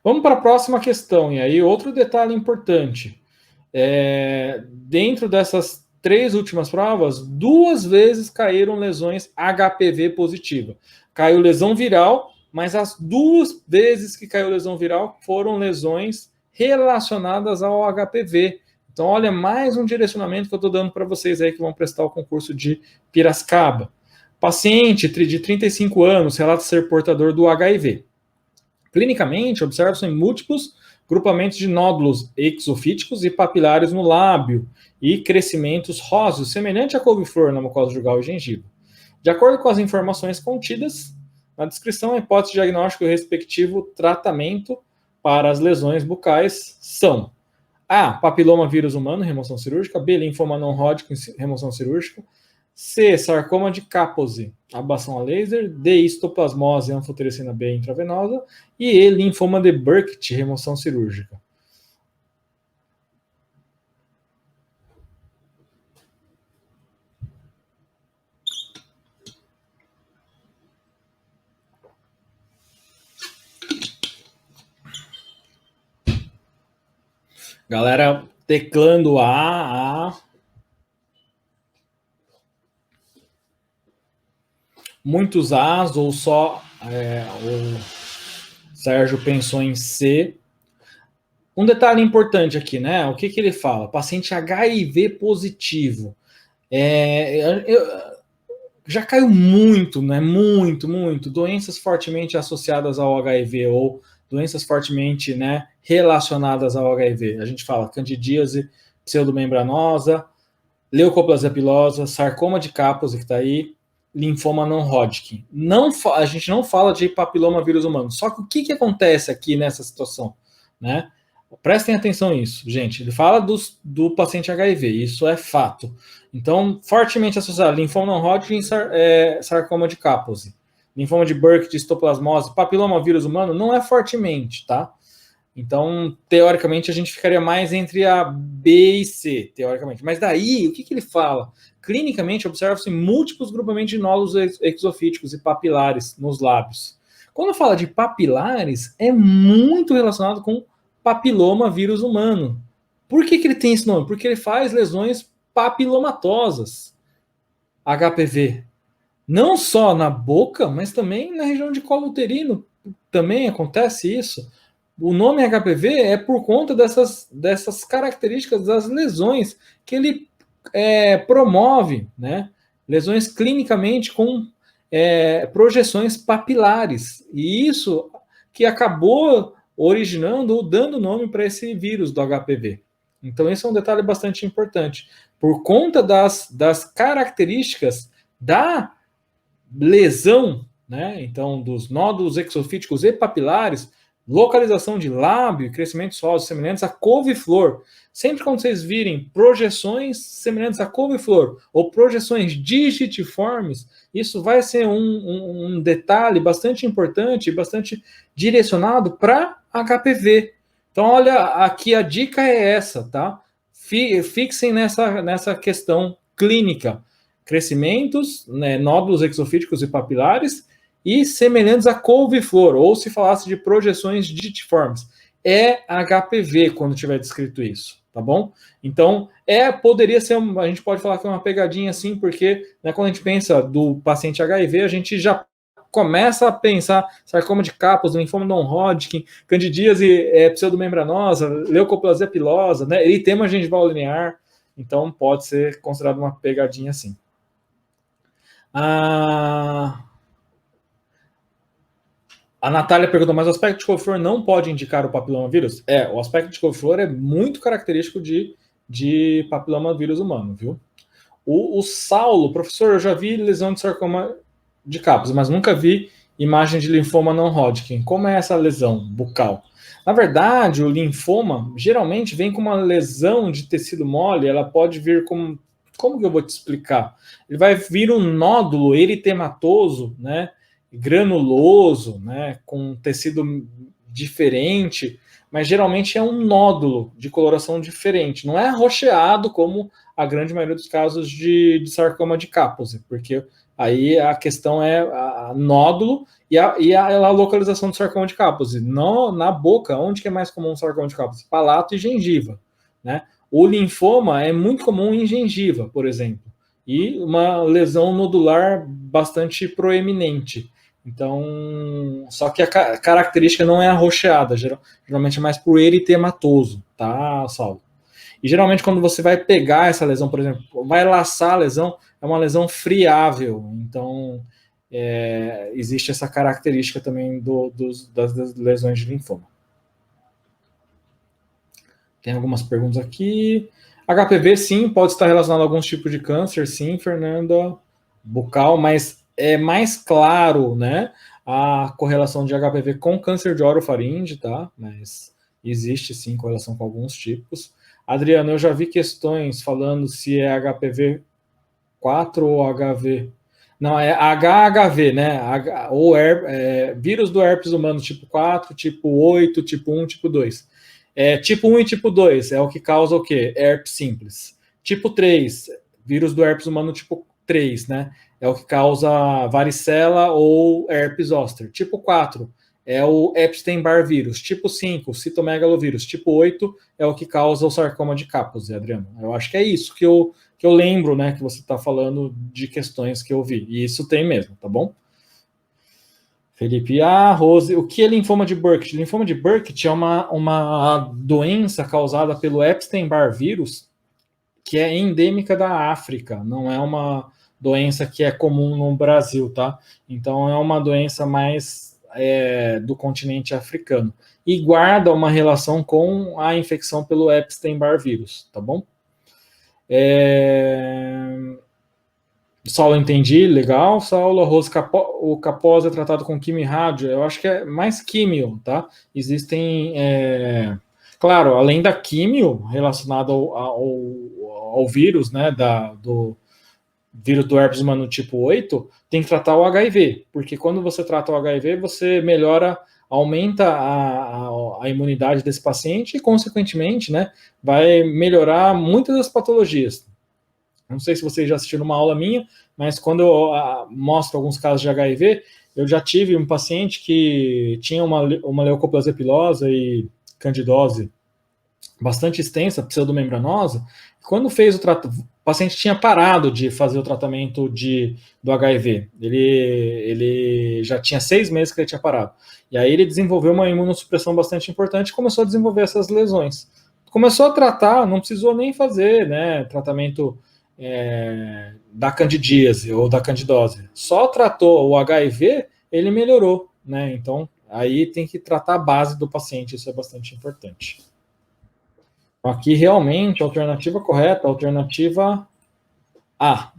Vamos para a próxima questão, e aí outro detalhe importante. Dentro dessas 3 últimas provas, 2 vezes caíram lesões HPV positiva. Caiu lesão viral, mas as 2 vezes que caiu lesão viral foram lesões relacionadas ao HPV. Então, olha, mais um direcionamento que eu estou dando para vocês aí que vão prestar o concurso de Piracicaba. Paciente de 35 anos relata ser portador do HIV. Clinicamente, observam-se múltiplos grupamentos de nódulos exofíticos e papilares no lábio e crescimentos róseos, semelhante à couve-flor na mucosa jugal e gengiva. De acordo com as informações contidas na descrição, a hipótese diagnóstica e o respectivo tratamento para as lesões bucais são: A. Papiloma vírus humano, remoção cirúrgica. B. Linfoma não Hodgkin, remoção cirúrgica. C. Sarcoma de Kaposi, ablação a laser. D. Histoplasmose anfotericina B intravenosa. E E. Linfoma de Burkitt, remoção cirúrgica. Galera, teclando A. Muitos As ou só o Sérgio pensou em C. Um detalhe importante aqui, né? O que ele fala? Paciente HIV positivo. Já caiu muito, né? Muito. Doenças fortemente associadas ao HIV ou doenças fortemente, né, relacionadas ao HIV. A gente fala candidíase pseudomembranosa, leucoplasia pilosa, sarcoma de Kaposi, que está aí, linfoma não Hodgkin. A gente não fala de papiloma vírus humano. Só que o que acontece aqui nessa situação, né? Prestem atenção nisso, gente. Ele fala do paciente HIV, isso é fato. Então, fortemente associado, linfoma não Hodgkin, sarcoma de Kaposi. Linfoma de Burkitt, histoplasmose, papiloma vírus humano, não é fortemente, tá? Então, teoricamente, a gente ficaria mais entre a B e C, teoricamente. Mas daí, o que ele fala? Clinicamente, observa-se múltiplos grupamentos de nódulos exofíticos e papilares nos lábios. Quando fala de papilares, é muito relacionado com papiloma vírus humano. Por que ele tem esse nome? Porque ele faz lesões papilomatosas, HPV. Não só na boca, mas também na região de colo uterino. Também acontece isso. O nome HPV é por conta dessas características das lesões que ele promove, né? Lesões clinicamente com projeções papilares. E isso que acabou originando ou dando nome para esse vírus do HPV. Então, esse é um detalhe bastante importante. Por conta das características da lesão, né? Então, dos nódulos exofíticos e papilares, localização de lábio e crescimentos sólidos semelhantes a couve-flor. Sempre quando vocês virem projeções semelhantes a couve-flor ou projeções digitiformes, isso vai ser um detalhe bastante importante, bastante direcionado para HPV. Então, olha, aqui a dica é essa, tá? Fixem nessa questão clínica. Crescimentos, né, nódulos exofíticos e papilares e semelhantes a couve-flor, ou se falasse de projeções digitiformes. É HPV quando tiver descrito isso, tá bom? Então, poderia ser, a gente pode falar que é uma pegadinha assim, porque né, quando a gente pensa do paciente HIV, a gente já começa a pensar sarcoma de Kaposi, linfoma não Hodgkin, candidíase pseudomembranosa, leucoplasia pilosa, né, eritema gengival linear, então pode ser considerado uma pegadinha assim. A Natália perguntou, mas o aspecto de couve-flor não pode indicar o papilomavírus? O aspecto de couve-flor é muito característico de papilomavírus humano, viu? O Saulo, professor, eu já vi lesão de sarcoma de Kaposi, mas nunca vi imagem de linfoma não Hodgkin. Como é essa lesão bucal? Na verdade, o linfoma geralmente vem com uma lesão de tecido mole, ela pode vir com... Como que eu vou te explicar? Ele vai vir um nódulo eritematoso, né? Granuloso, né? Com tecido diferente, mas geralmente é um nódulo de coloração diferente. Não é arroxeado como a grande maioria dos casos de sarcoma de Kaposi, porque Aí a questão é a nódulo e a localização do sarcoma de Kaposi. Na boca, onde que é mais comum o sarcoma de Kaposi? Palato e gengiva, né? O linfoma é muito comum em gengiva, por exemplo, e uma lesão nodular bastante proeminente. Então, só que a característica não é arroxeada, geralmente é mais pro eritematoso, tá, Saulo? E geralmente quando você vai pegar essa lesão, por exemplo, vai laçar a lesão, é uma lesão friável. Então, existe essa característica também das lesões de linfoma. Tem algumas perguntas aqui. HPV, sim, pode estar relacionado a alguns tipos de câncer, sim, Fernanda, bucal, mas é mais claro, né, a correlação de HPV com câncer de orofaringe, tá? Mas existe, sim, correlação com alguns tipos. Adriano, eu já vi questões falando se é HPV 4 ou HV. Não, é HHV, né? Ou vírus do herpes humano tipo 4, tipo 8, tipo 1, tipo 2. Tipo 1 e tipo 2 é o que causa o quê? Herpes simples. Tipo 3, vírus do herpes humano tipo 3, né? É o que causa varicela ou herpes zoster. Tipo 4 é o Epstein-Barr vírus. Tipo 5, citomegalovírus. Tipo 8 é o que causa o sarcoma de Kaposi, Adriano. Eu acho que é isso que eu lembro, né, que você está falando de questões que eu vi. E isso tem mesmo, tá bom? Felipe, Rose, o que é linfoma de Burkitt? Linfoma de Burkitt é uma doença causada pelo Epstein-Barr vírus, que é endêmica da África, não é uma doença que é comum no Brasil, tá? Então é uma doença mais do continente africano. E guarda uma relação com a infecção pelo Epstein-Barr vírus, tá bom? Saulo, entendi, legal. Saulo, arroz o capose é tratado com quimio e rádio. Eu acho que é mais químio, tá? Existem, claro, além da químio relacionada ao vírus, né, do vírus do herpes humano tipo 8, tem que tratar o HIV, porque quando você trata o HIV, você aumenta a imunidade desse paciente e, consequentemente, né, vai melhorar muitas das patologias. Não sei se vocês já assistiram uma aula minha, mas quando eu mostro alguns casos de HIV, eu já tive um paciente que tinha uma leucoplasia pilosa e candidose bastante extensa, pseudomembranosa. Quando fez o tratamento, o paciente tinha parado de fazer o tratamento do HIV. Ele já tinha 6 meses que ele tinha parado. E aí ele desenvolveu uma imunossupressão bastante importante e começou a desenvolver essas lesões. Começou a tratar, não precisou nem fazer, né, tratamento da candidíase ou da candidose. Só tratou o HIV, ele melhorou, né? Então, aí tem que tratar a base do paciente, isso é bastante importante. Aqui, realmente, a alternativa correta, a alternativa A.